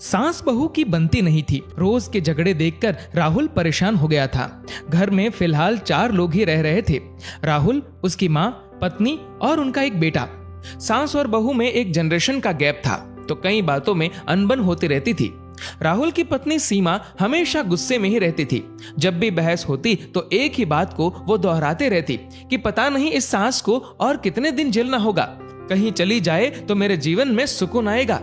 सास बहू की बनती नहीं थी। रोज के झगड़े देखकर राहुल परेशान हो गया था। घर में फिलहाल 4 लोग ही रह रहे थे, राहुल, उसकी माँ, पत्नी और उनका एक बेटा। सास और बहू में एक जनरेशन का गैप था, तो कई बातों में अनबन होती रहती थी। राहुल की पत्नी सीमा हमेशा गुस्से में ही रहती थी। जब भी बहस होती तो एक ही बात को वो दोहराते रहती कि पता नहीं इस सास को और कितने दिन झेलना होगा, कहीं चली जाए तो मेरे जीवन में सुकून आएगा।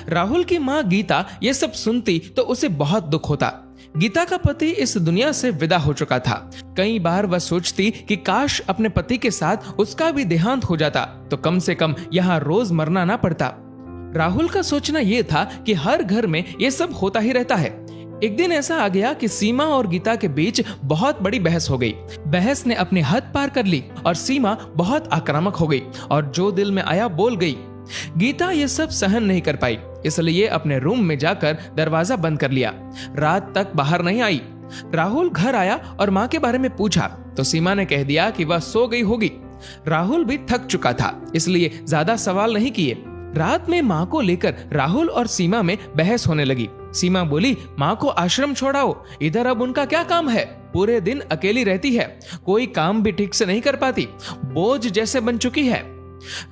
राहुल की माँ गीता ये सब सुनती तो उसे बहुत दुख होता। गीता का पति इस दुनिया से विदा हो चुका था। कई बार वह सोचती कि काश अपने पति के साथ उसका भी देहांत हो जाता तो कम से कम यहाँ रोज मरना ना पड़ता। राहुल का सोचना यह था कि हर घर में ये सब होता ही रहता है। एक दिन ऐसा आ गया कि सीमा और गीता के बीच बहुत बड़ी बहस हो गई। बहस ने अपनी हद पार कर ली और सीमा बहुत आक्रामक हो गई और जो दिल में आया बोल गई। गीता ये सब सहन नहीं कर पाई, इसलिए अपने रूम में जाकर दरवाजा बंद कर लिया। रात तक बाहर नहीं आई। राहुल घर आया और माँ के बारे में पूछा तो सीमा ने कह दिया कि वह सो गई होगी। राहुल भी थक चुका था, इसलिए ज्यादा सवाल नहीं किए। रात में माँ को लेकर राहुल और सीमा में बहस होने लगी। सीमा बोली, माँ को आश्रम छोड़ाओ, इधर अब उनका क्या काम है? पूरे दिन अकेली रहती है, कोई काम भी ठीक से नहीं कर पाती, बोझ जैसे बन चुकी है।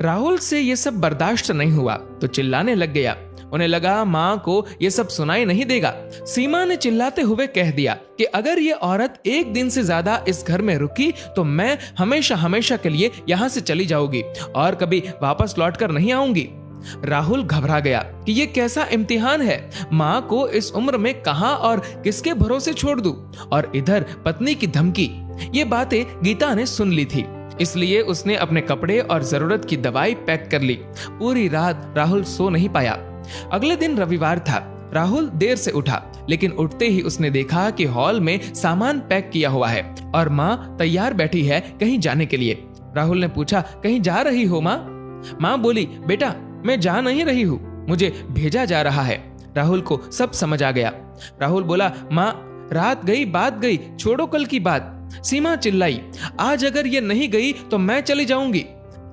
राहुल से ये सब बर्दाश्त नहीं हुआ तो चिल्लाने लग गया। उन्हें लगा माँ को ये सब सुनाई नहीं देगा। सीमा ने चिल्लाते हुए कह दिया कि अगर ये औरत एक दिन से ज्यादा इस घर में रुकी तो मैं हमेशा हमेशा के लिए यहाँ से चली जाऊंगी और कभी वापस लौटकर नहीं आऊंगी। राहुल घबरा गया कि ये कैसा इम्तिहान है, माँ को इस उम्र में कहां और किसके भरोसे छोड़ दूं? और इधर पत्नी की धमकी। ये बातें गीता ने सुन ली थी, इसलिए उसने अपने कपड़े और जरूरत की दवाई पैक कर ली। पूरी रात राहुल सो नहीं पाया। अगले दिन रविवार था। राहुल देर से उठा, लेकिन उठते ही उसने देखा कि हॉल में सामान पैक किया हुआ है और माँ तैयार बैठी है कहीं जाने के लिए। राहुल ने पूछा, कहीं जा रही हो माँ? माँ बोली, बेटा मैं जा नहीं रही हूँ, मुझे भेजा जा रहा है। राहुल को सब समझ आ गया। राहुल बोला, माँ रात गई बात गई, छोड़ो कल की बात। सीमा चिल्लाई, आज अगर ये नहीं गई तो मैं चली जाऊंगी।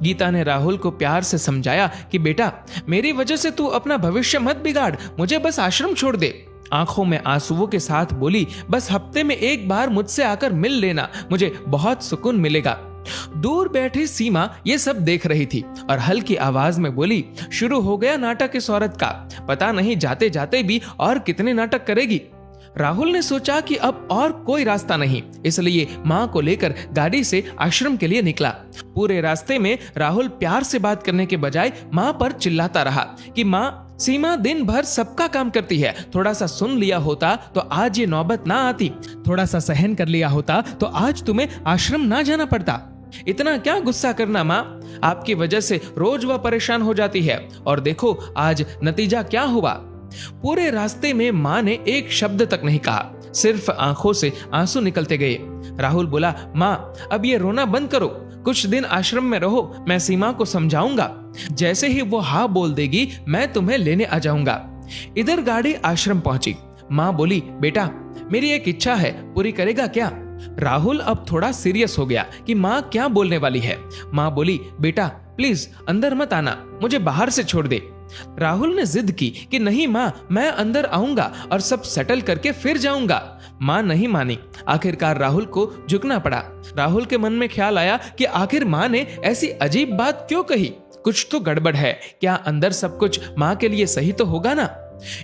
गीता ने राहुल को प्यार से समझाया कि बेटा मेरी वजह से तू अपना भविष्य मत बिगाड़, मुझे बस आश्रम छोड़ दे। आंखों में आंसुओं के साथ बोली, बस हफ्ते में एक बार मुझसे आकर मिल लेना, मुझे बहुत सुकून मिलेगा। दूर बैठी सीमा ये सब देख रही थी और हल्की आवाज में बोली, शुरू हो गया नाटक इस औरत का, पता नहीं जाते जाते भी और कितने नाटक करेगी। राहुल ने सोचा कि अब और कोई रास्ता नहीं, इसलिए माँ को लेकर गाड़ी से आश्रम के लिए निकला। पूरे रास्ते में राहुल प्यार से बात करने के बजाय माँ पर चिल्लाता रहा कि माँ, सीमा दिन भर सबका काम करती है, थोड़ा सा सुन लिया होता तो आज ये नौबत ना आती, थोड़ा सा सहन कर लिया होता तो आज तुम्हें आश्रम ना जाना पड़ता। इतना क्या गुस्सा करना माँ, आपकी वजह से रोज वह परेशान हो जाती है और देखो आज नतीजा क्या हुआ। पूरे रास्ते में माँ ने एक शब्द तक नहीं कहा, सिर्फ आंखों से आंसू निकलते गए। राहुल बोला, माँ अब ये रोना बंद करो, कुछ दिन आश्रम में रहो, मैं सीमा को समझाऊंगा, जैसे ही वो हाँ बोल देगी मैं तुम्हें लेने आ जाऊंगा। इधर गाड़ी आश्रम पहुंची। माँ बोली, बेटा मेरी एक इच्छा है, पूरी करेगा क्या? राहुल अब थोड़ा सीरियस हो गया कि माँ क्या बोलने वाली है। माँ बोली, बेटा प्लीज अंदर मत आना, मुझे बाहर से छोड़ दे। राहुल ने जिद की कि नहीं माँ, मैं अंदर आऊंगा और सब सेटल करके फिर जाऊंगा। माँ नहीं मानी। आखिरकार राहुल को झुकना पड़ा। राहुल के मन में ख्याल आया कि आखिर माँ ने ऐसी अजीब बात क्यों कही, कुछ तो गड़बड़ है, क्या अंदर सब कुछ माँ के लिए सही तो होगा ना?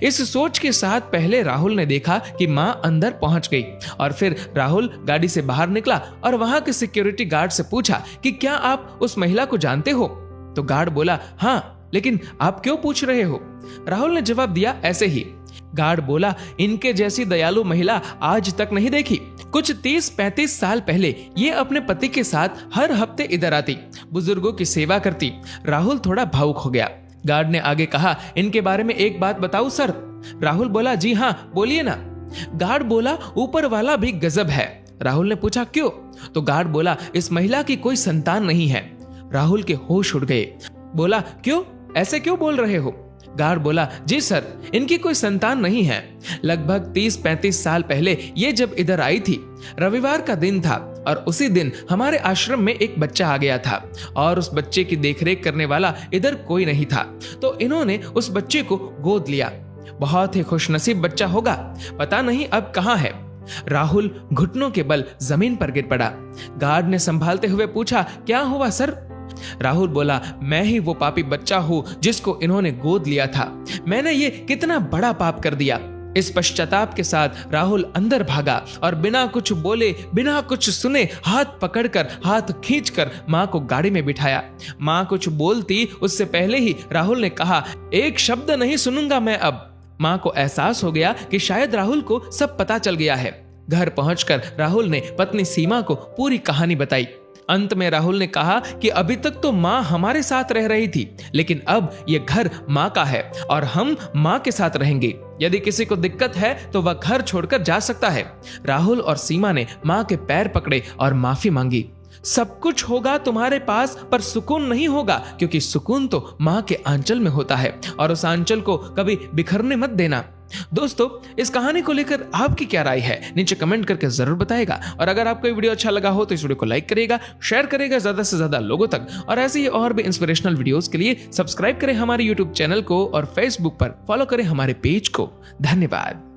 इस सोच के साथ पहले राहुल ने देखा कि माँ अंदर पहुंच गई और फिर राहुल गाड़ी से बाहर निकला और वहां के सिक्योरिटी गार्ड से पूछा कि क्या आप उस महिला को जानते हो? तो गार्ड बोला, हाँ, लेकिन आप क्यों पूछ रहे हो? राहुल ने जवाब दिया, ऐसे ही। गार्ड बोला, इनके जैसी दयालु महिला आज तक नहीं देखी। कुछ 30-35 साल पहले ये अपने पति के साथ हर हफ्ते इधर आती, बुजुर्गों की सेवा करती। राहुल थोड़ा भावुक हो गया। गार्ड ने आगे कहा, इनके बारे में एक बात बताऊं सर? राहुल बोला, जी हाँ बोलिए ना। गार्ड बोला, ऊपर वाला भी गजब है। राहुल ने पूछा, क्यों? तो गार्ड बोला, इस महिला की कोई संतान नहीं है। राहुल के होश उड़ गए। बोला, क्यों, ऐसे क्यों बोल रहे हो? गार्ड बोला, जी सर, इनकी कोई संतान नहीं है। लगभग 30-35 साल पहले ये जब इधर आई थी, रविवार का दिन था और उसी दिन हमारे आश्रम में एक बच्चा आ गया था और उस बच्चे की देखरेख करने वाला इधर कोई नहीं था, तो इन्होंने उस बच्चे को गोद लिया। बहुत ही खुशनसीब बच्चा होगा, पता नहीं अब कहां है। राहुल घुटनों के बल जमीन पर गिर पड़ा। गार्ड ने संभालते हुए पूछा, क्या हुआ सर? राहुल बोला, मैं ही वो पापी बच्चा हूं जिसको इन्होंने गोद लिया था। मैंने ये कितना बड़ा पाप कर दिया। इस पश्चाताप के साथ राहुल अंदर भागा और बिना कुछ बोले, बिना कुछ सुने, हाथ पकड़कर, हाथ खींचकर मां को गाड़ी में बिठाया। मां कुछ बोलती उससे पहले ही राहुल ने कहा, एक शब्द नहीं सुनूंगा मैं अब। मां को एहसास हो गया कि शायद राहुल को सब पता चल गया है। घर पहुंचकर राहुल ने पत्नी सीमा को पूरी कहानी बताई। अंत में राहुल ने कहा कि अभी तक तो मां हमारे साथ रह रही थी, लेकिन अब ये घर मां का है और हम मां के साथ रहेंगे। यदि किसी को दिक्कत है तो वह घर छोड़कर जा सकता है। राहुल और सीमा ने मां के पैर पकड़े और माफी मांगी। सब कुछ होगा तुम्हारे पास, पर सुकून नहीं होगा, क्योंकि सुकून तो मां के आंचल में होता है और उस आंचल को कभी बिखरने मत देना। दोस्तों, इस कहानी को लेकर आपकी क्या राय है नीचे कमेंट करके जरूर बताएगा। और अगर आपको ये वीडियो अच्छा लगा हो तो इस वीडियो को लाइक करिएगा, शेयर करिएगा ज्यादा से ज्यादा लोगों तक। और ऐसे ही और भी इंस्पिरेशनल वीडियोस के लिए सब्सक्राइब करें हमारे यूट्यूब चैनल को और फेसबुक पर फॉलो करें हमारे पेज को। धन्यवाद।